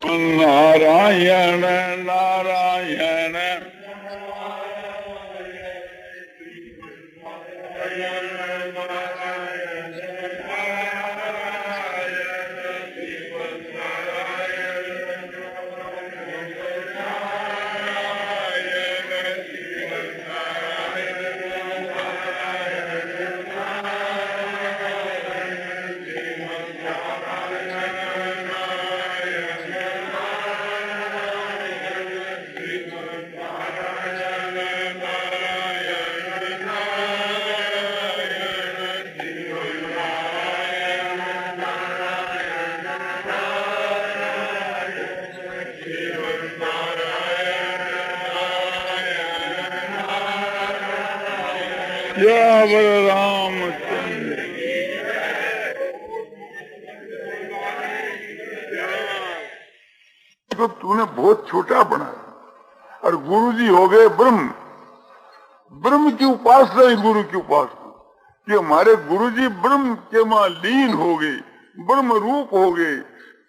नारायण नारायण रामचंद्र तो तूने बहुत छोटा बनाया और गुरु जी हो गए ब्रह्म। ब्रह्म की उपासना ही गुरु की उपासना कि हमारे गुरु जी ब्रह्म के मां लीन हो गए, ब्रह्म रूप हो गए,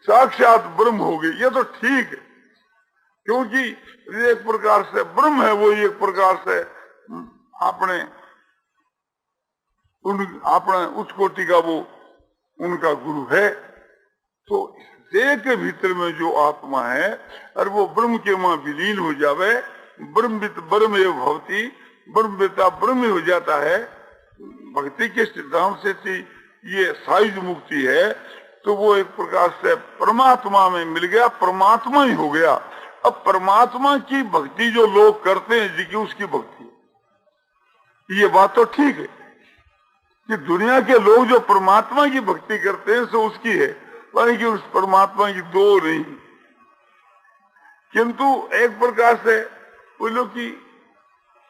साक्षात ब्रह्म हो गए। ये तो ठीक है क्योंकि एक प्रकार से ब्रह्म है, वो एक प्रकार से अपने उस कोटि का वो उनका गुरु है। तो देह के भीतर में जो आत्मा है और वो ब्रह्म के मां विलीन हो जावे, ब्रह्मवित ब्रह्म एव भवति, ब्रह्मवेता ब्रह्म हो जाता है। भक्ति के सिद्धांत से ये सायुज मुक्ति है, तो वो एक प्रकार से परमात्मा में मिल गया, परमात्मा ही हो गया। अब परमात्मा की भक्ति जो लोग करते हैं जी की उसकी भक्ति, ये बात तो ठीक है कि दुनिया के लोग जो परमात्मा की भक्ति करते हैं सो उसकी है, मानी कि उस परमात्मा की दो नहीं। किंतु एक प्रकार से बोलो कि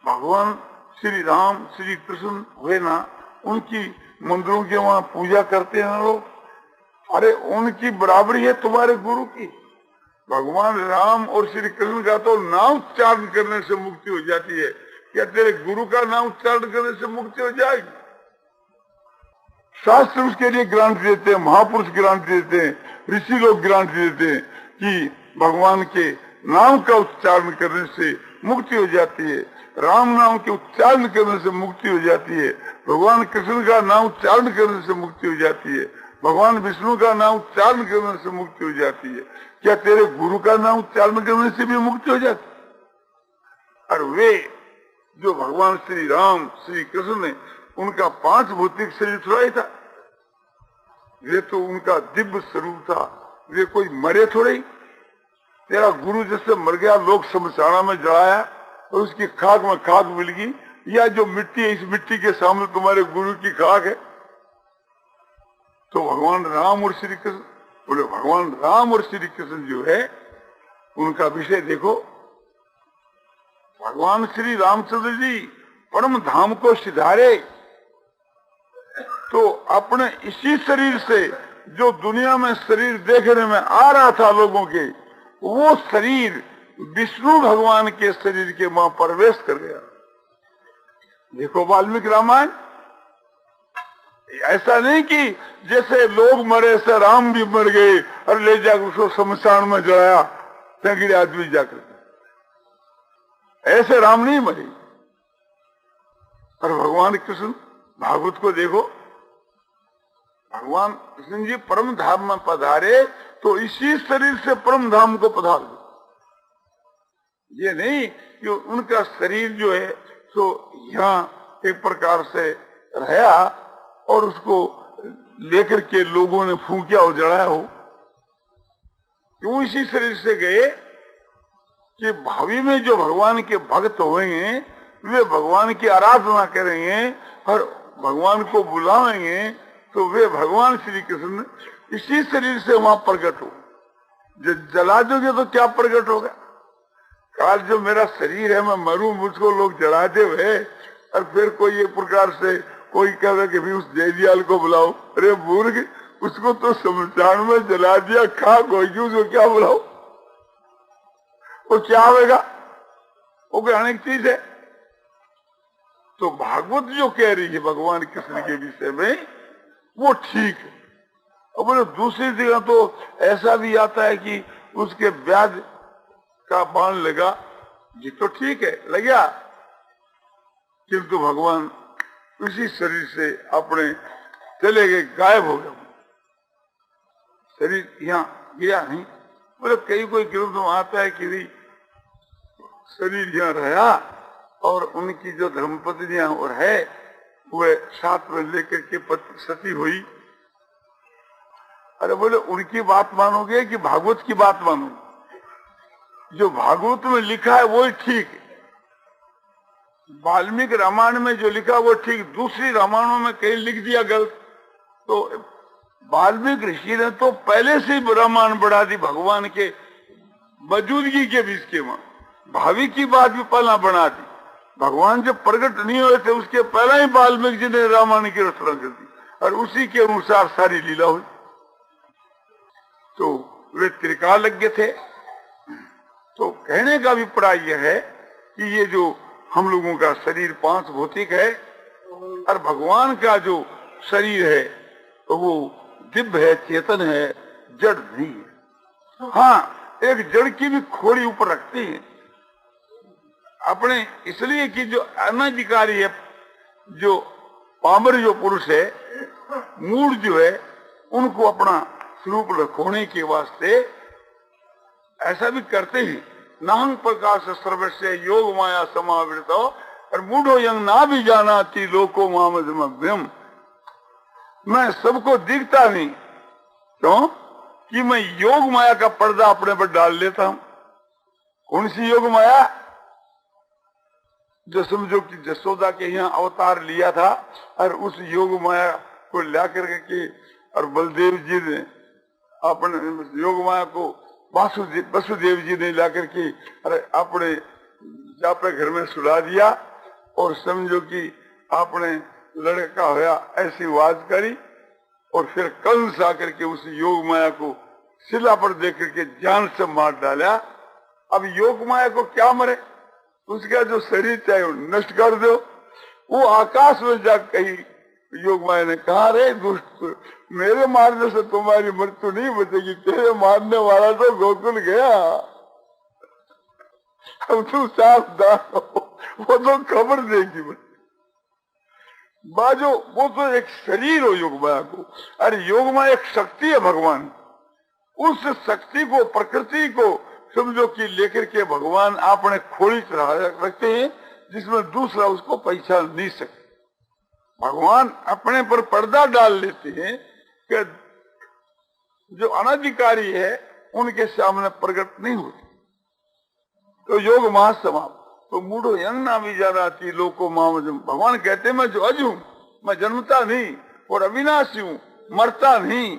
भगवान श्री राम श्री कृष्ण हुए ना, उनकी मंदिरों के वहां पूजा करते हैं लोग, अरे उनकी बराबरी है तुम्हारे गुरु की। भगवान राम और श्री कृष्ण का तो नाम उच्चारण करने से मुक्ति हो जाती है, क्या तेरे गुरु का नाम उच्चारण करने से मुक्ति हो जाएगी? शास्त्र उसके लिए ग्रांट देते हैं, महापुरुष ग्रांट देते हैं, ऋषि लोग ग्रांट देते हैं कि भगवान के नाम का उच्चारण करने से मुक्ति हो जाती है, राम नाम के उच्चारण करने से मुक्ति हो जाती है, भगवान कृष्ण का नाम उच्चारण करने से मुक्ति हो जाती है, भगवान विष्णु का नाम उच्चारण करने से मुक्ति हो जाती है। क्या तेरे गुरु का नाम उच्चारण करने से भी मुक्ति हो जाती? और वे जो भगवान श्री राम श्री कृष्ण ने, उनका 5 भौतिक शरीर थोड़ा ही था, वे तो उनका दिव्य स्वरूप था, वे कोई मरे थोड़े ही। तेरा गुरु जैसे मर गया, लोग शमशाना में जलाया और उसकी खाक में खाक मिल गई, या जो मिट्टी है इस मिट्टी के सामने तुम्हारे गुरु की खाक है। तो भगवान राम और श्री कृष्ण, बोले भगवान राम और श्री कृष्ण जो है उनका विषय देखो। भगवान श्री रामचंद्र जी परम धाम को सिधारे तो अपने इसी शरीर से जो दुनिया में शरीर देखने में आ रहा था लोगों के, वो शरीर विष्णु भगवान के शरीर के मां प्रवेश कर गया। देखो वाल्मीकि रामायण, ऐसा नहीं कि जैसे लोग मरे से राम भी मर गए और ले जाकर उसको शमशान में जलाया तगड़े आदमी जाकर, ऐसे राम नहीं मरे। और भगवान कृष्ण भागवत को देखो, भगवान कृष्ण जी परम धाम में पधारे तो इसी शरीर से परम धाम को पधार दो। ये नहीं कि उनका शरीर जो है तो यहाँ एक प्रकार से रहा और उसको लेकर के लोगों ने फूंकिया और जलाया हो। क्यों इसी शरीर से गए कि भावी में जो भगवान के भक्त होंगे वे भगवान की आराधना करेंगे और भगवान को बुलाएंगे, तो वे भगवान श्री कृष्ण इसी शरीर से वहां प्रकट हो। जो जला दोगे तो क्या प्रकट होगा? काल जो मेरा शरीर है मैं मरूं, मुझको लोग जलाते हुए और फिर कोई एक प्रकार से कोई कहे कि भी उस जयदयाल को बुलाओ, अरे मूर्ख, उसको तो शमशान में जला दिया, खाक होगी, उसको क्या बुलाओ? वो क्या होगा? वो कोई अनेक चीज है। तो भागवत जो कह रही है भगवान कृष्ण के विषय में वो ठीक है। और बोले दूसरी जगह तो ऐसा भी आता है कि उसके ब्याज का बाण लगा, ये तो ठीक है लग गया, किंतु भगवान उसी शरीर से अपने चले गए, गायब हो गए, शरीर यहाँ गया नहीं। बोले कई कोई ग्रंथ में आता है कि भी शरीर यहाँ रहा और उनकी जो धर्मपत्नियां और है वह साथ में लेकर के सती हुई। अरे बोले उनकी बात मानोगे कि भागवत की बात मानोगे? जो भागवत में लिखा है वो ही ठीक है, वाल्मीकि रामायण में जो लिखा वो ठीक, दूसरी रामायणों में कहीं लिख दिया गलत। तो वाल्मीकि ऋषि ने तो पहले से ही रामायण बढ़ा दी भगवान के मौजूदगी के बीच के में, भावी की बात भी पहला बना दी। भगवान जब प्रकट नहीं हुए थे उसके पहले ही वाल्मीकि जी ने रामायण की रचना कर दी और उसी के अनुसार सारी लीला हुई। तो वे त्रिकालज्ञ थे। तो कहने का अभिप्राय यह है कि ये जो हम लोगों का शरीर पांच भौतिक है और भगवान का जो शरीर है तो वो दिव्य है, चेतन है, जड़ नहीं है। हाँ, एक जड़ की भी खोड़ी ऊपर रखती है अपने, इसलिए कि जो अनधिकारी है, जो पामर जो पुरुष है, मूड जो है, उनको अपना स्वरूप रखोने के वास्ते ऐसा भी करते हैं। नाहं प्रकाश सर्वस्य योग माया समावृत और मूढ़ो यंग ना भी जाना थी लोको मामद्यम। मैं सबको दिखता नहीं, क्यों कि मैं योग माया का पर्दा अपने पर डाल लेता हूं। कौन सी योग माया? जो समझो कि जसोदा के यहाँ अवतार लिया था और उस योग माया को ला करके और बलदेव जी ने अपने योग माया को वसुदेव जी ने ला करके अरे अपने जापे घर में सुला दिया और समझो कि आपने लड़का होया ऐसी आवाज करी और फिर कंस आकर के उस योग माया को शिला पर देख करके जान से मार डाला। अब योग माया को क्या मरे, उसका जो शरीर चाहे नष्ट कर दो। वो आकाश में जा कही योग माया ने कहा, रे दुष्ट, मेरे मारने से तुम्हारी मृत्यु नहीं बचेगी, तेरे मारने वाला तो गोकुल गया, अब तू सावधान हो, वो तो खबर देगी। बाजो वो तो एक शरीर हो योग माया को, अरे योग माया एक शक्ति है भगवान, उस शक्ति को, प्रकृति को समझो कि लेकर के भगवान अपने खोली रखते हैं जिसमें दूसरा उसको पहचान नहीं सकते। भगवान अपने पर पर्दा डाल लेते हैं कि जो अनधिकारी है उनके सामने प्रकट नहीं होते। तो योग महासमाप्त। तो मूढ़ो यंग ना भी जाना थी लोको मामजम। भगवान कहते हैं मैं जो अज हूं, मैं जन्मता नहीं और अविनाशी हूं, मरता नहीं,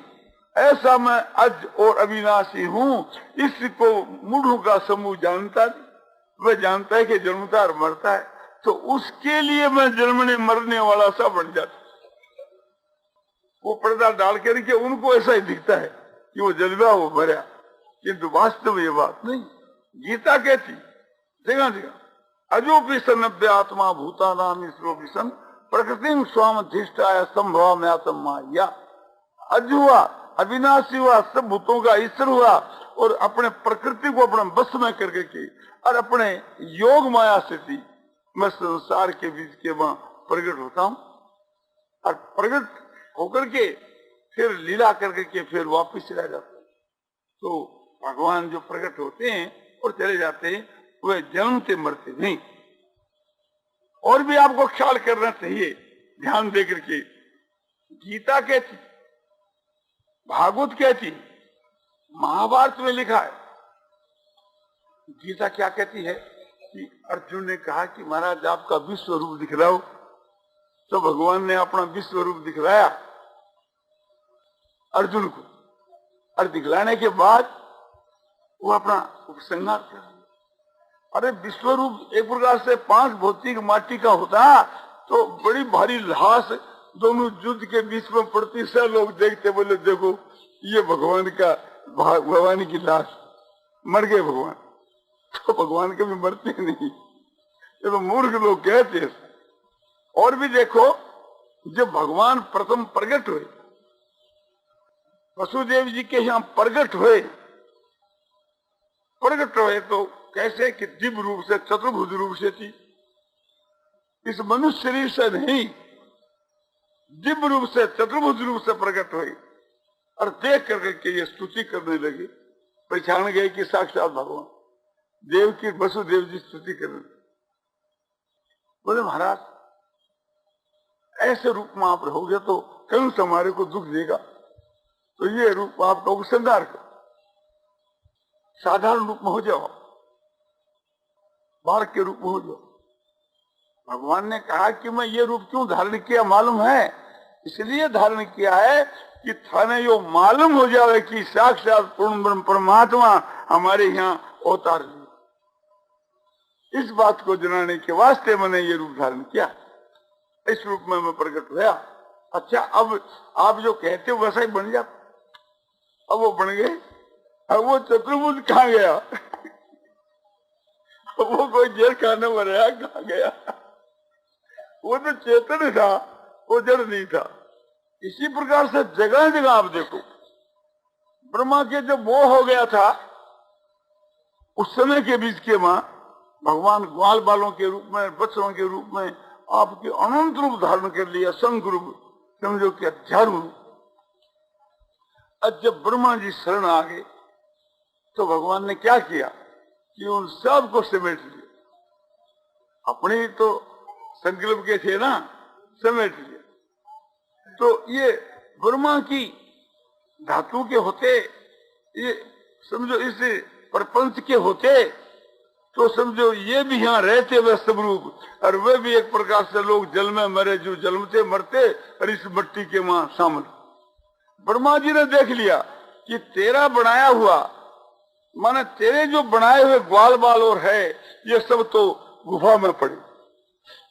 ऐसा मैं अज और अविनाशी हूँ। इसको मूढ़ों का समूह जानता नहीं, वह जानता है कि जन्मता और मरता है, तो उसके लिए मैं जन्मने मरने वाला सा बन जाता। वो पर्दा डाल करके उनको ऐसा ही दिखता है कि वो जन्मा वो मरा, किंतु वास्तव ये बात नहीं। गीता कहती जगह जगह अजो पिसन आत्मा भूता नाम इसरो पिसन प्रकृति स्वाम अधिष्ठाय संभव में आत्म माया। अज हुआ, अविनाशी हुआ, सब भूतों का ईश्वर हुआ और अपने प्रकृति को अपने बस में करके की और अपने योग माया से थी मैं संसार के बीच के वहां प्रकट होता हूं और प्रकट होकर के फिर लीला करके के फिर वापिस चला जाता है। तो भगवान जो प्रकट होते हैं और चले जाते हैं वे जन्मते मरते नहीं। और भी आपको ख्याल करना चाहिए, ध्यान दे करके। गीता कहती, भागवत कहती, महाभारत में लिखा है। गीता क्या कहती है कि अर्जुन ने कहा कि महाराज आपका विश्व रूप दिखलाओ, तो भगवान ने अपना विश्व रूप दिखलाया अर्जुन को और दिखलाने के बाद वो अपना उपसंहार कर। अरे विश्व रूप एक प्रकार से 5 भौतिक माटी का होता तो बड़ी भारी लाश दोनों युद्ध के बीच में पड़ती से लोग देखते, बोले देखो ये भगवान का, भगवान की लाश, मर गए भगवान। तो भगवान कभी मरते नहीं, ये तो मूर्ख लोग कहते। और भी देखो, जब भगवान प्रथम प्रकट हुए, वसुदेव जी के यहाँ प्रकट हुए प्रकट हुए तो कैसे कि दिव्य रूप से, चतुर्भुज रूप से थी, इस मनुष्य शरीर से नहीं, दिव्य रूप से, चतुर्भुज रूप से प्रकट हुई और देख करके ये स्तुति करने लगी। पहचान गए कि साक्षात भगवान देव की, वसुदेव जी स्तुति करने। बोले महाराज ऐसे रूप में आप रहोगे तो कहीं से हमारे को दुख देगा, तो ये रूप आपका उपसंहार करो, साधारण रूप में हो जाओ, बालक के रूप में हो जाओ। भगवान ने कहा कि मैं ये रूप क्यों धारण किया मालूम है? इसलिए धारण किया है कि थाने यो मालूम हो जाए कि साक्षात पूर्ण ब्रह्म परमात्मा हमारे यहाँ अवतार है। इस बात को जनाने के वास्ते मैंने ये रूप धारण किया, इस रूप में मैं प्रकट हुआ। अच्छा, अब आप जो कहते हो वैसा ही बन जा। अब वो बन गए। अब वो चतुर्भुज कहाँ गया? वो कोई जेल खाने में रहा, कहाँ गया? वो तो चेतन था, वो जड़ नहीं था। इसी प्रकार से जगह जगह आप देखो, ब्रह्मा के जब वो हो गया था उस समय के बीच के मां भगवान ग्वाल बालों के रूप में, बच्चों के रूप में आपके अनंत रूप धारण कर लिया, संख रूप, समझो कि हजारों रूप। अब जब ब्रह्मा जी शरण आ गए तो भगवान ने क्या किया कि उन सब को समेट लिया। अपने तो संकल्प के थे ना, समेट लिया। तो ये ब्रह्मा की धातु के होते, ये समझो इस प्रपंच के होते, तो समझो ये भी यहाँ रहते वे सब रूप, और वे भी एक प्रकार से लोग जल में मरे, जो जन्मते मरते, और इस मिट्टी के वहां शामिल। ब्रह्मा जी ने देख लिया कि तेरा बनाया हुआ, माने तेरे जो बनाए हुए ग्वाल बाल और है, ये सब तो गुफा में पड़े,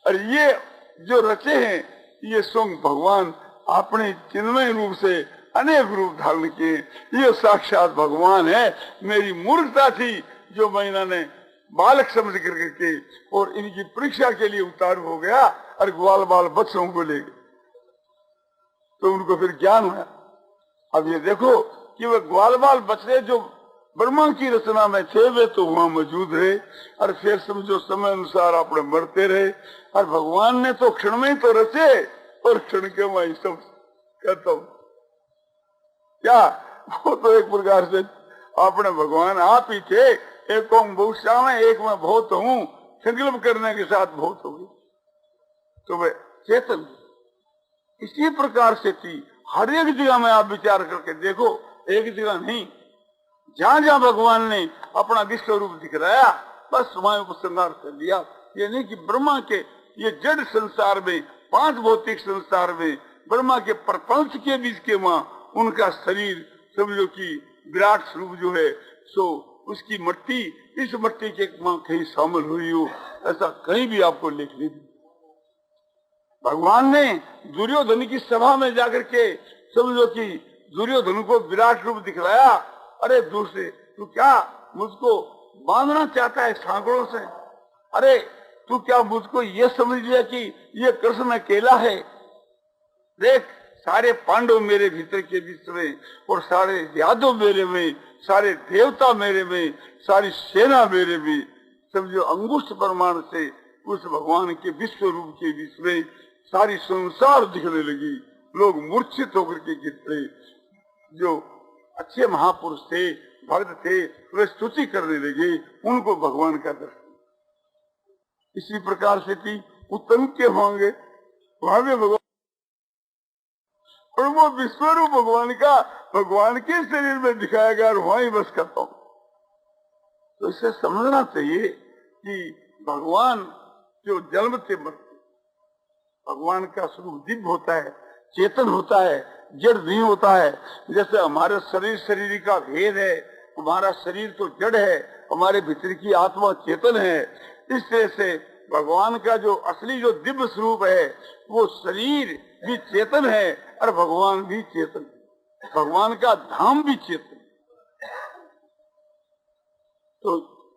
और ये जो रचे हैं ये स्वयं भगवान अपने चिन्मय रूप से अनेक रूप धारण किए। ये साक्षात भगवान है। मेरी मूर्खता थी जो मैं इन्होंने बालक समझ करके और इनकी परीक्षा के लिए उतार हो गया और ग्वाल बाल बच्चों को ले गए, तो उनको फिर ज्ञान हुआ। अब ये देखो कि वे ग्वाल बाल बच्चे जो ब्रह्मा की रचना में थे वे तो वहां मौजूद रहे, और फिर समझो समय अनुसार अपने मरते रहे, और भगवान ने तो क्षण में ही तो रचे और क्षण के वही सब कहता क्या, वो तो एक प्रकार से अपने भगवान आप ही थे। एक ओम बहुश्याम है, एक मैं बहुत हूँ, संकल्प करने के साथ बहुत होगी, तो वे चेतन। इसी प्रकार से थी हर एक जगह में आप विचार करके देखो, एक जगह नहीं, जहां जहां भगवान ने अपना विश्व रूप दिखलाया बस वहां को श्रृंगार कर लिया। ये नहीं कि ब्रह्मा के ये जड़ संसार में, पांच भौतिक संसार में, ब्रह्मा के प्रपंच के बीच के वहां उनका शरीर समझो कि विराट स्वरूप जो है सो उसकी मट्टी, इस मट्टी के वहां कहीं शामिल हुई हो, ऐसा कहीं भी आपको लिख नहीं। भगवान ने दुर्योधन की सभा में जाकर के समझो कि दुर्योधन को विराट रूप दिखलाया। अरे दूसरे तू क्या मुझको बांधना चाहता है सांकड़ों से? अरे तू क्या मुझको ये समझ लिया कि ये कृष्ण अकेला है? देख सारे पांडव मेरे भीतर के बीच में, और सारे यादव मेरे में, सारे देवता मेरे में, सारी सेना मेरे में, समझो अंगुष्ठ प्रमाण से उस भगवान के विश्व रूप के बीच में सारी संसार दिखने लगी। लोग मूर्छित होकर के गिर पड़े। जो अच्छे महापुरुष थे, भक्त थे, वे स्तुति करने लगे, उनको भगवान का दर्शन। इसी प्रकार से थी उत्तम के होंगे वहां भी भगवान, और वो विश्वरूप भगवान का भगवान के शरीर में दिखाया गया और वहीं बस करता हूं। तो इसे समझना चाहिए कि भगवान जो जन्म से मरते, भगवान का स्वरूप दिव्य होता है, चेतन होता है, जड़ नहीं होता है। जैसे हमारे शरीर का भेद है, हमारा शरीर तो जड़ है, हमारे भीतर की आत्मा चेतन है। इस तरह से भगवान का जो असली जो दिव्य स्वरूप है वो शरीर भी चेतन है और भगवान भी चेतन, भगवान का धाम भी चेतन। तो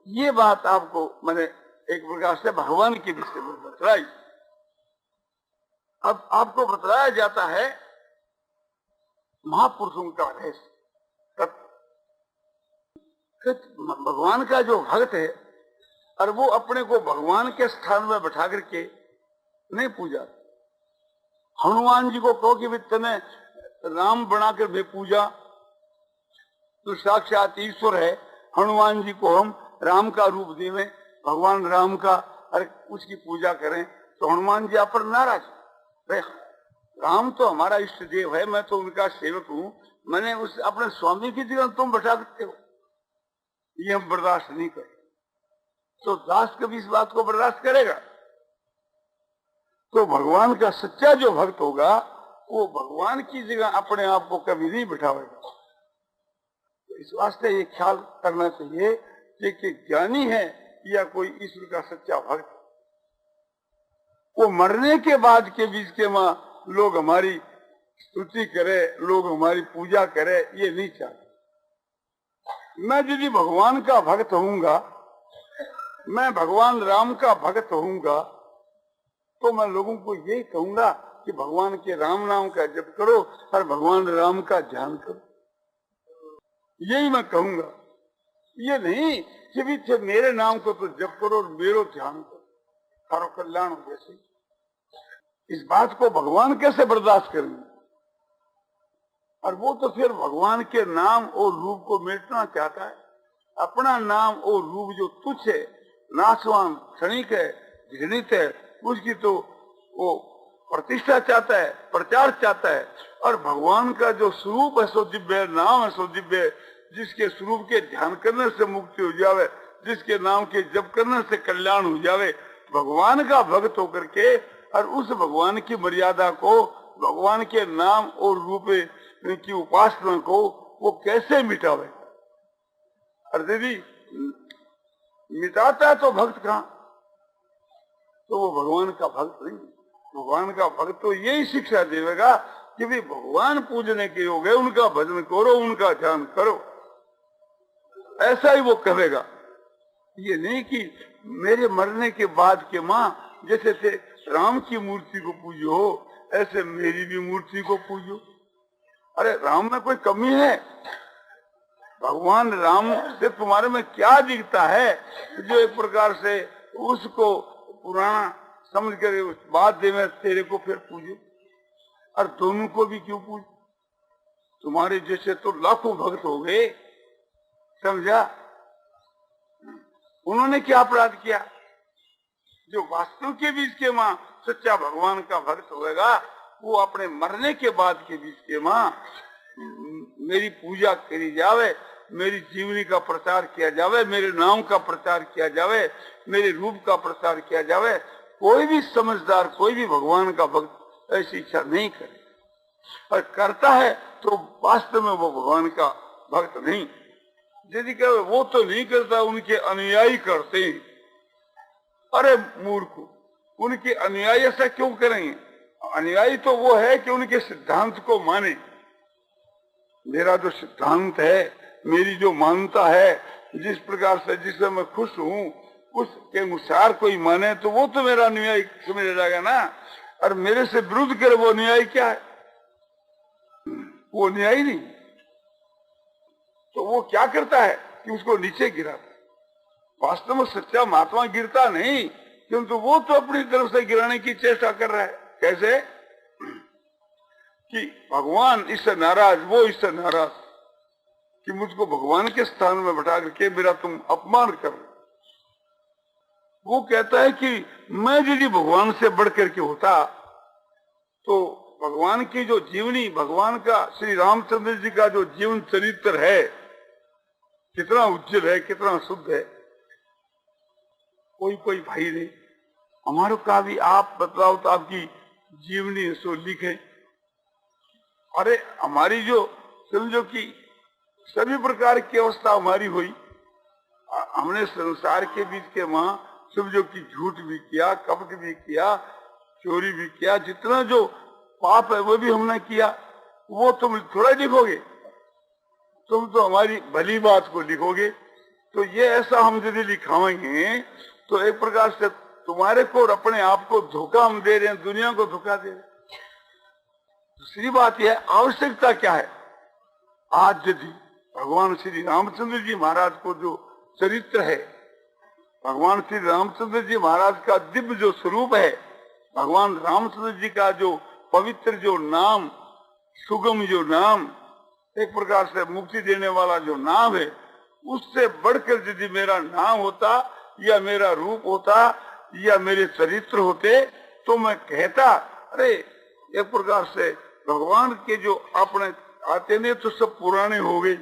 ये बात आपको मैंने एक प्रकार से भगवान के विषय में बतलाई। अब आपको बतलाया जाता है महापुरुषों का रहस्य। तो भगवान का जो भक्त है और वो अपने को भगवान के स्थान में बैठा करके नहीं पूजा। हनुमान जी को कहो कि तने राम बनाकर भी पूजा, तो साक्षात ईश्वर है। हनुमान जी को हम राम का रूप देवें, भगवान राम का, और उसकी पूजा करें, तो हनुमान जी आप पर नाराज। राम तो हमारा इष्ट देव है, मैं तो उनका सेवक हूँ, मैंने उस अपने स्वामी की जगह तुम बैठा सकते हो, ये हम बर्दाश्त नहीं करें। तो दास कभी इस बात को बर्दाश्त करेगा? तो भगवान का सच्चा जो भक्त होगा वो भगवान की जगह अपने आप को कभी नहीं बिठावेगा। तो इस वास्ते ये ख्याल करना चाहिए कि ज्ञानी है या कोई ईश्वर का सच्चा भक्त, वो मरने के बाद के बीच के मां लोग हमारी स्तुति करे, लोग हमारी पूजा करे, ये नहीं चाहते। मैं यदि भगवान का भक्त होऊंगा, मैं भगवान राम का भक्त होऊंगा, तो मैं लोगों को यही कहूंगा कि भगवान के राम नाम का जप करो और भगवान राम का ध्यान करो, यही मैं कहूंगा। ये नहीं कि भी मेरे नाम को तो जप करो और मेरो ध्यान करो, तारो कल्याण हो जैसे। इस बात को भगवान कैसे बर्दाश्त करेंगे? और वो तो फिर भगवान के नाम और रूप को मिटना चाहता है। अपना नाम और रूप जो तुच्छ है, नाशवान, क्षणिक है, घृणित है, उसकी तो वो प्रतिष्ठा चाहता है, प्रचार चाहता है। और भगवान का जो स्वरूप है सो दिव्य है, नाम है सो दिव्य है, जिसके स्वरूप के ध्यान करने से मुक्ति हो जावे, जिसके नाम के जप करने से कल्याण हो जावे, भगवान का भक्त होकर के और उस भगवान की मर्यादा को, भगवान के नाम और रूप की उपासना को वो कैसे मिटावे? और यदि मिटाता है तो भक्त कहाँ? तो वो भगवान का भक्त नहीं। भगवान का भक्त तो यही शिक्षा देगा कि भी भगवान पूजने के योग है, उनका भजन करो, उनका ध्यान करो, ऐसा ही वो कहेगा। ये नहीं कि मेरे मरने के बाद के माँ जैसे थे राम की मूर्ति को पूजो, ऐसे मेरी भी मूर्ति को पूजो। अरे राम में कोई कमी है? भगवान राम से तुम्हारे में क्या दिखता है जो एक प्रकार से उसको पुराना समझ कर उस बात दे में तेरे को फिर पूजे? और दोनों को भी क्यों पूज? तुम्हारे जैसे तो लाखों भक्त हो गए, समझा? उन्होंने क्या अपराध किया? जो वास्तव के बीच के माँ सच्चा भगवान का भक्त होगा, वो अपने मरने के बाद के बीच के माँ मेरी पूजा करी जावे, मेरी जीवनी का प्रचार किया जावे, मेरे नाम का प्रचार किया जावे, मेरे रूप का प्रचार किया जावे। कोई भी समझदार, कोई भी भगवान का भक्त ऐसी इच्छा नहीं करे, और करता है तो वास्तव में वो भगवान का भक्त नहीं। यदि कहे वो तो नहीं करता, उनके अनुयायी करते हैं। अरे मूर्ख, उनके अनुयायी ऐसा क्यों करेंगे? अनुयायी तो वो है कि उनके सिद्धांत को माने। मेरा जो सिद्धांत है, मेरी जो मानता है, जिस प्रकार से जिससे मैं खुश हूँ उसके अनुसार कोई माने तो वो तो मेरा अनुयायी समझ जाएगा ना। और मेरे से विरुद्ध करे वो अनुयायी क्या है? वो अनुयायी नहीं। तो वो क्या करता है कि उसको नीचे गिराता। वास्तव में सच्चा महात्मा गिरता नहीं, किंतु वो तो अपनी तरफ से गिराने की चेष्टा कर रहा है। कैसे? कि भगवान इससे नाराज, वो इससे नाराज कि मुझको भगवान के स्थान में बैठा करके मेरा तुम अपमान कर रहे। वो कहता है कि मैं यदि भगवान से बढ़ करके होता तो भगवान की जो जीवनी, भगवान का श्री रामचंद्र जी का जो जीवन चरित्र है, कितना उज्जवल है, कितना शुद्ध है। कोई भाई नहीं हमारे का भी आप बतलाओ तो आपकी जीवनी सो लिखे। अरे हमारी जो समझो कि सभी प्रकार की अवस्था हमारी हुई, हमने संसार के बीच के माँ समझो कि झूठ भी किया, कपट भी किया, चोरी भी किया, जितना जो पाप है वो भी हमने किया। वो तुम थोड़ा लिखोगे, तुम तो हमारी भली बात को लिखोगे। तो ये ऐसा हम यदि लिखाएंगे तो एक प्रकार से तुम्हारे को और अपने आप को धोखा हम दे रहे हैं, दुनिया को धोखा दे रहे हैं। दूसरी बात यह आवश्यकता क्या है? आज यदि भगवान श्री रामचंद्र जी महाराज को जो चरित्र है, भगवान श्री रामचंद्र जी महाराज का दिव्य जो स्वरूप है, भगवान रामचंद्र जी का जो पवित्र जो नाम, सुगम जो नाम, एक प्रकार से मुक्ति देने वाला जो नाम है, उससे बढ़कर यदि मेरा नाम होता या मेरा रूप होता या मेरे चरित्र होते तो मैं कहता, अरे एक प्रकार से भगवान के जो अपने आते ने तो सब पुराने हो गए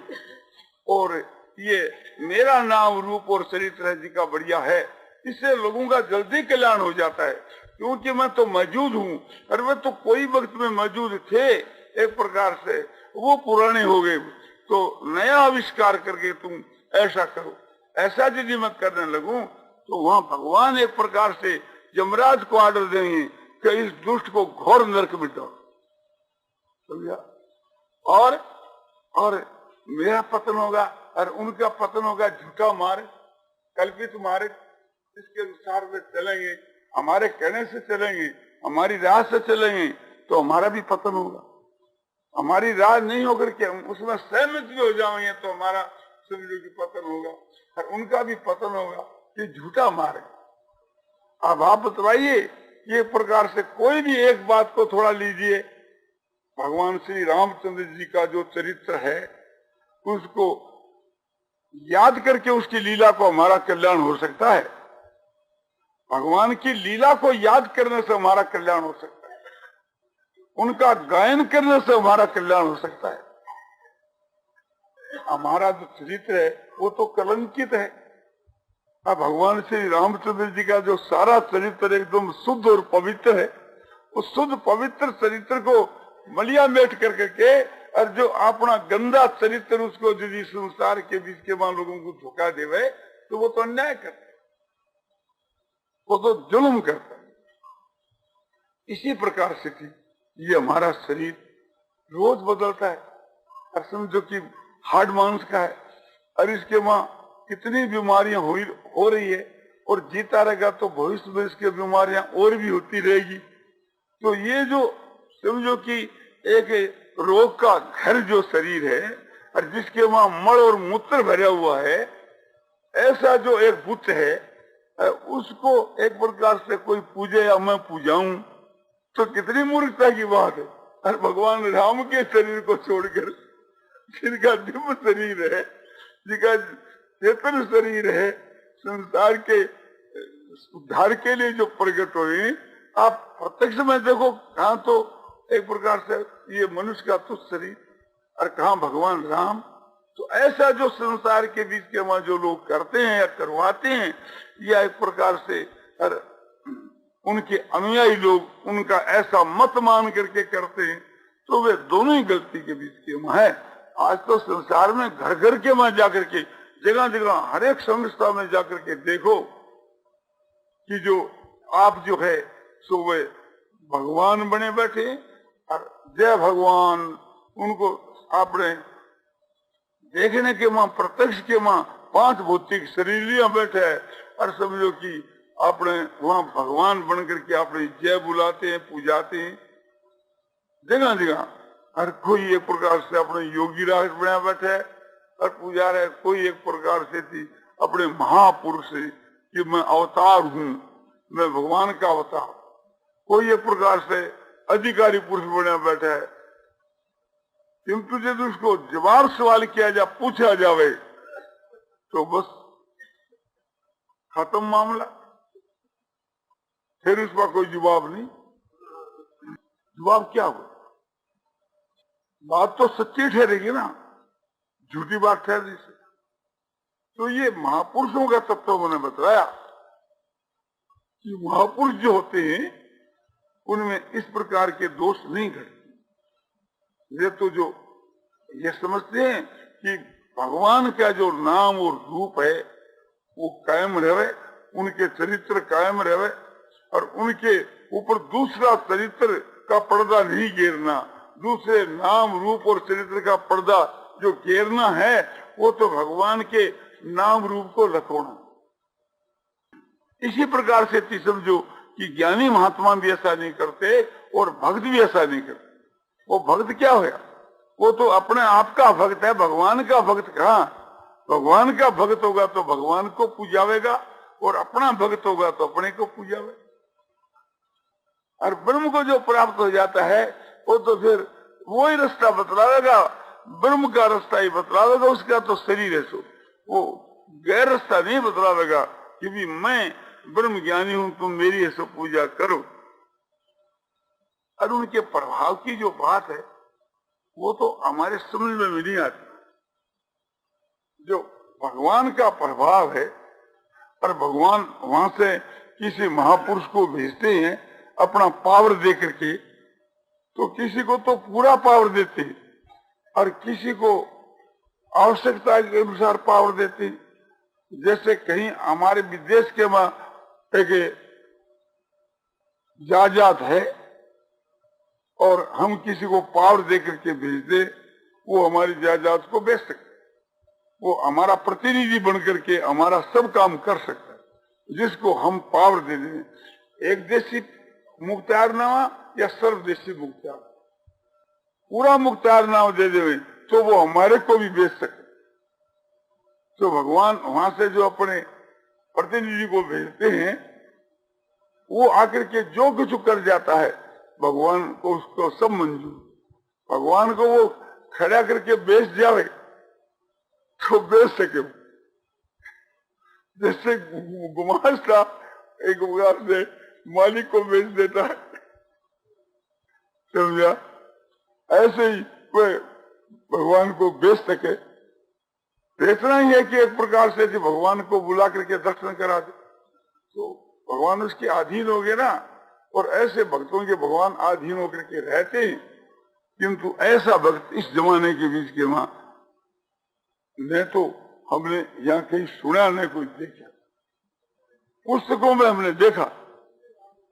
और ये मेरा नाम रूप और चरित्र जी का बढ़िया है, इससे लोगों का जल्दी कल्याण हो जाता है, क्योंकि मैं तो मौजूद हूँ। अरे वे तो कोई वक्त में मौजूद थे, एक प्रकार से वो पुराने हो गए, तो नया आविष्कार करके तुम ऐसा करो। ऐसा यदि मैं करने लगूं तो वहाँ भगवान एक प्रकार से यमराज को आर्डर देंगे कि इस दुष्ट को घोर नरक में डालो, समझा? और मेरा पतन होगा और उनका पतन होगा झूठा मार्ग, कल्पित मार्ग, इसके अनुसार वे चलेंगे, हमारे कहने से चलेंगे, हमारी राह से चलेंगे तो हमारा भी पतन होगा। हमारी राह नहीं होकर के हम उसमें सहमत भी हो जाएंगे तो हमारा समझो कि पतन होगा और उनका भी पतन होगा। ये झूठा मार्ग। अब आप बतलाइए, ये प्रकार से कोई भी एक बात को थोड़ा लीजिए, भगवान श्री रामचंद्र जी का जो चरित्र है उसको याद करके उसकी लीला को हमारा कल्याण हो सकता है। भगवान की लीला को याद करने से हमारा कल्याण हो सकता है, उनका गायन करने से हमारा कल्याण हो सकता है। हमारा जो चरित्र है वो तो कलंकित है। अब भगवान श्री रामचंद्र जी का जो सारा चरित्र एकदम शुद्ध और पवित्र है, उस शुद्ध पवित्र चरित्र को मलिया मेट कर करके और जो अपना गंदा चरित्र उसको यदि संसार के बीच के मान लोगों को धोखा देवे तो वो तो अन्याय करता है, वो तो जुल्म करता है। इसी प्रकार से ये हमारा शरीर रोज बदलता है और समझो कि हार्ड मांस का है और इसके वहां कितनी बीमारियां हो रही है और जीता रहेगा तो भविष्य में इसकी बीमारियां और भी होती रहेगी। तो ये जो समझो कि एक रोग का घर जो शरीर है और जिसके वहां मल और मूत्र भरा हुआ है, ऐसा जो एक बुत है उसको एक प्रकार से कोई पूजे या मैं पूजाऊं तो कितनी मूर्खता की बात है। और भगवान राम के शरीर को छोड़कर जिनका दिव्य शरीर है, जिनका चेतन शरीर है, संसार के उद्धार के लिए जो प्रकट हुए, आप प्रत्यक्ष में देखो कहाँ तो एक प्रकार से ये मनुष्य का तुच्छ शरीर और कहाँ भगवान राम। तो ऐसा जो संसार के बीच के वहां जो लोग करते हैं या करवाते हैं या एक प्रकार से और उनके अनुयायी लोग उनका ऐसा मत मान करके करते हैं, तो वे दोनों ही गलती के बीच के वहां है। आज तो संसार में घर घर के वहां जाकर के जगह जगह हर एक संस्था में जाकर के देखो कि जो आप जो है सो वे भगवान बने बैठे और जय भगवान, उनको आपने देखने के वहां प्रत्यक्ष के वहां 5 भौतिक शरीर लिया बैठे है और समझो कि आपने वहां भगवान बन करके आपने जय बुलाते हैं, पूजाते हैं जगह जगह। हर कोई एक प्रकार से अपने योगी राज बना बैठे है और पूजा रहे, कोई एक प्रकार से थी अपने महापुरुष से कि मैं अवतार हूँ, मैं भगवान का अवतार। कोई एक प्रकार से अधिकारी पुरुष बना बैठा है, किंतु यदि उसको जवाब सवाल किया जा, पूछा जावे तो बस खत्म मामला, फिर उसका कोई जवाब नहीं। जवाब क्या हुआ? बात तो सच्ची ठहरेगी ना, झूठी बात ठहर दी। तो ये महापुरुषों का तत्व मैंने बताया कि महापुरुष जो होते हैं उनमें इस प्रकार के दोष नहीं घटते। ये तो जो ये समझते हैं कि भगवान का जो नाम और रूप है वो कायम रहे, उनके चरित्र कायम रहे और उनके ऊपर दूसरा चरित्र का पर्दा नहीं घेरना, दूसरे नाम रूप और चरित्र का पर्दा जो घेरना है वो तो भगवान के नाम रूप को लखोना। इसी प्रकार से समझो कि ज्ञानी महात्मा भी ऐसा नहीं करते और भक्त भी ऐसा नहीं करते। वो भक्त क्या होया? वो तो अपने आप का भक्त है, भगवान का भक्त कहाँ। भगवान का भक्त होगा तो भगवान को पूजावेगा, और अपना भक्त होगा तो अपने को पूजावेगा। और ब्रह्म को जो प्राप्त हो जाता है वो तो फिर वो ही रास्ता बतलावेगा, ब्रह्म का रास्ता ही बतलावेगा। उसका तो शरीर है, सो वो गैर रास्ता नहीं बतलावेगा कि भी मैं ब्रह्म ज्ञानी हूं, तुम मेरी ऐसे पूजा करो। और उनके प्रभाव की जो बात है वो तो हमारे समझ में भी नहीं आती। जो भगवान का प्रभाव है, और भगवान वहां से किसी महापुरुष को भेजते हैं अपना पावर दे करके, तो किसी को तो पूरा पावर देते हैं और किसी को आवश्यकता के अनुसार पावर देते हैं। जैसे कहीं हमारे विदेश के वहां एक जायदाद है और हम किसी को पावर दे करके भेज दे, वो हमारी जायदाद को बेच सकते, वो हमारा प्रतिनिधि बन करके हमारा सब काम कर सकता है, जिसको हम पावर दे दें। एक देशी मुख्तारनामा या सर्वदेशी मुख्तार, पूरा मुख्तारनामा दे देवे तो वो हमारे को भी बेच सकते। तो भगवान वहां से जो अपने प्रतिनिधि को भेजते हैं, वो आकर के जो कुछ कर जाता है भगवान को उसको सब मंजूर। भगवान को वो खड़ा करके बेच जावे तो बेच सके। जैसे गुमाश्ता एक प्रकार से मालिक को बेच देता है, समझा, ऐसे ही कोई भगवान को बेच सके। इतना ही है कि एक प्रकार से कि भगवान को बुला करके दर्शन करा दे तो भगवान उसके अधीन हो गए ना। और ऐसे भक्तों के भगवान अधीन होकर के रहते हैं, किंतु ऐसा भक्त इस जमाने के बीच के वहां न तो हमने यहाँ कहीं सुना न कोई देखा, पुस्तकों में हमने देखा।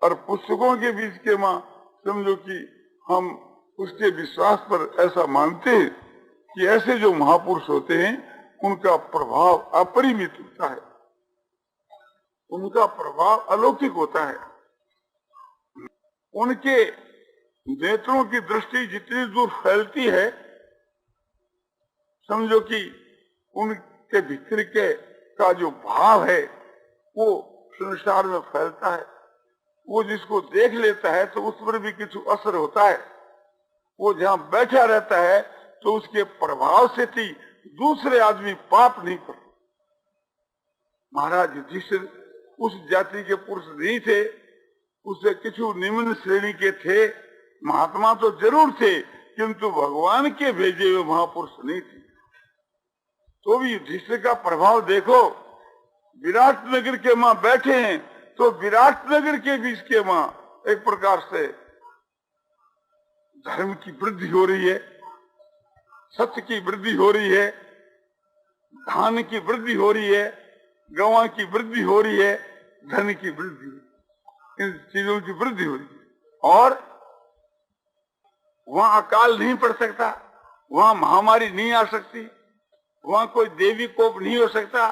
और पुस्तकों के बीच के वहां समझो कि हम उसके विश्वास पर ऐसा मानते हैं कि ऐसे जो महापुरुष होते हैं उनका प्रभाव अपरिमित होता है, उनका प्रभाव अलौकिक होता है। उनके नेत्रों की दृष्टि जितनी दूर फैलती है, समझो कि उनके भीतर के का जो भाव है वो संसार में फैलता है। वो जिसको देख लेता है तो उस पर भी कुछ असर होता है। वो जहाँ बैठा रहता है तो उसके प्रभाव से थी दूसरे आदमी पाप नहीं करते। महाराज युधिष्ठिर उस जाति के पुरुष नहीं थे, उससे कुछ निम्न श्रेणी के थे, महात्मा तो जरूर थे, किंतु भगवान के भेजे हुए महापुरुष नहीं थे। तो भी युधिष्ठिर का प्रभाव देखो, विराट नगर के मां बैठे हैं तो विराट नगर के बीच के मां एक प्रकार से धर्म की वृद्धि हो रही है, सत्य की वृद्धि हो रही है, धान की वृद्धि हो रही है, गवां की वृद्धि हो रही है, धन की वृद्धि, इन चीजों की वृद्धि हो रही है। और वहां अकाल नहीं पड़ सकता, वहां महामारी नहीं आ सकती, वहां कोई देवी कोप नहीं हो सकता,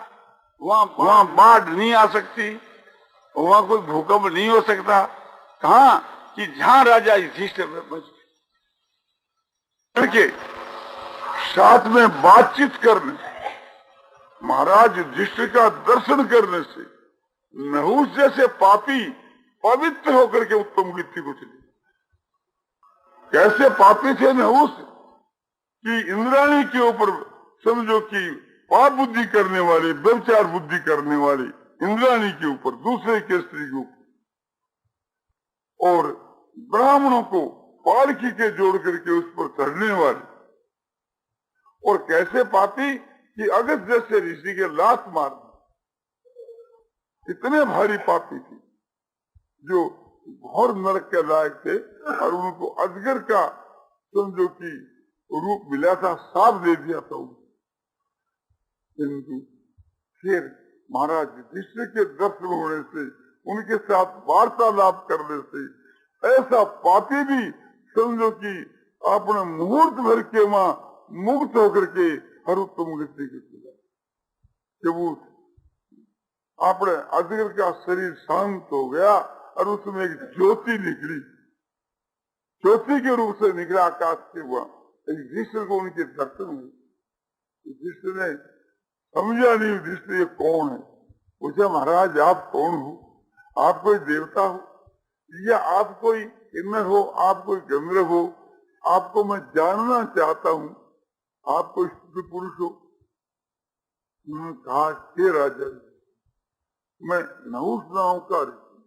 वहां बाढ़ नहीं आ सकती, वहां कोई भूकंप नहीं हो सकता। कहा कि जहां राजा युधिष्ठिर के साथ में बातचीत करने, महाराज युधिष्ठिर का दर्शन करने से नहुस जैसे पापी पवित्र होकर के उत्तम गति को चले। कैसे पापी थे नहुस कि इंद्राणी के ऊपर समझो कि पाप बुद्धि करने वाली, व्यभिचार बुद्धि करने वाली इंद्राणी के ऊपर, दूसरे के स्त्री के ऊपर, और ब्राह्मणों को पालकी के जोड़ करके उस पर चढ़ने वाले। और कैसे पापी कि अगस्त जैसे ऋषि के लात मार, इतने भारी पापी थे जो घोर नरक के लायक थे। और उनको अजगर का समझो कि रूप मिला था, साफ दे दिया था उनको। किंतु फिर महाराज युधिष्ठिर के दर्शन होने से, उनके साथ वार्तालाप करने से ऐसा पापी भी समझो कि अपने मुहूर्त भर के वहां मुक्त होकर के हर उत्तम गति के चला। जब वो अपने अजगर का शरीर शांत हो गया और उसमें एक ज्योति निकली, ज्योति के रूप से निकला आकाश से हुआ युधिष्ठिर को उनके दर्शन हुए। युधिष्ठिर ने समझा नहीं युधिष्ठिर ये कौन है। पूछा महाराज आप कौन हो, आप कोई देवता हो या आप कोई किन्नर हो, आप कोई गंधर्व हो, आपको मैं जानना चाहता हूँ, आप कोई स्त्री पुरुष हो। उन्होंने कहा हे राजा मैं नहुष नाम का ऋषि,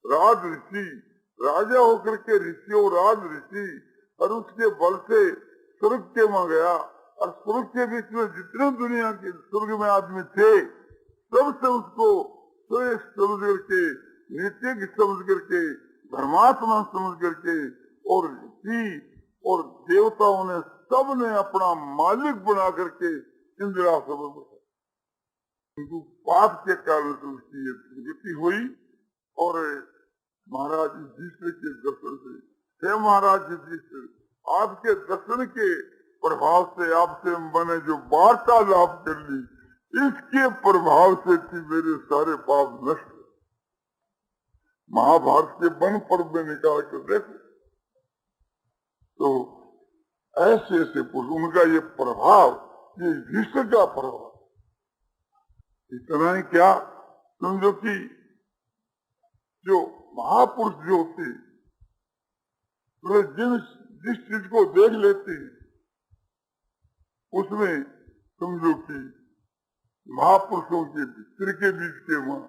राज ऋषि, राजा होकर के ऋषि हो राज ऋषि, और उसके बल से स्वर्ग के में गया और स्वर्ग के बीच में जितने दुनिया के स्वर्ग में आदमी थे सबसे उसको श्रेष्ठ समझ करके, नीतिज्ञ समझ करके, धर्मात्मा समझ करके, और ऋषि और देवताओं ने सबने अपना मालिक बना करके इंद्रासन में बैठा। उनको पाप के कारण से उसकी ये दुर्गति हुई। और महाराज युधिष्ठिर के दर्शन से, हे महाराज युधिष्ठिर, आपके दर्शन के प्रभाव से आपसे मैंने जो वार्तालाप कर ली, इसके प्रभाव से थी मेरे सारे पाप नष्ट। महाभारत के वन पर्व में निकाल कर देखो तो ऐसे ऐसे पुरुष, उनका ये प्रभाव, ये युधिष्ठिर का प्रभाव। इतना ही क्या, समझो कि जो महापुरुष जो होते जिस चीज को देख लेते उसमें समझो कि महापुरुषों के सिर के बीच के वहां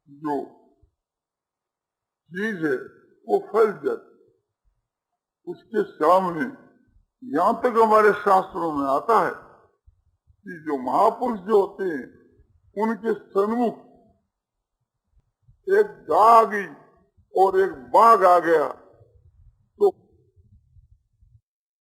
जो चीज है वो फैल जाती। उसके सामने यहाँ तक हमारे शास्त्रों में आता है कि जो महापुरुष जो होते हैं उनके सन्मुख एक गाय आ गई और एक बाघ आ गया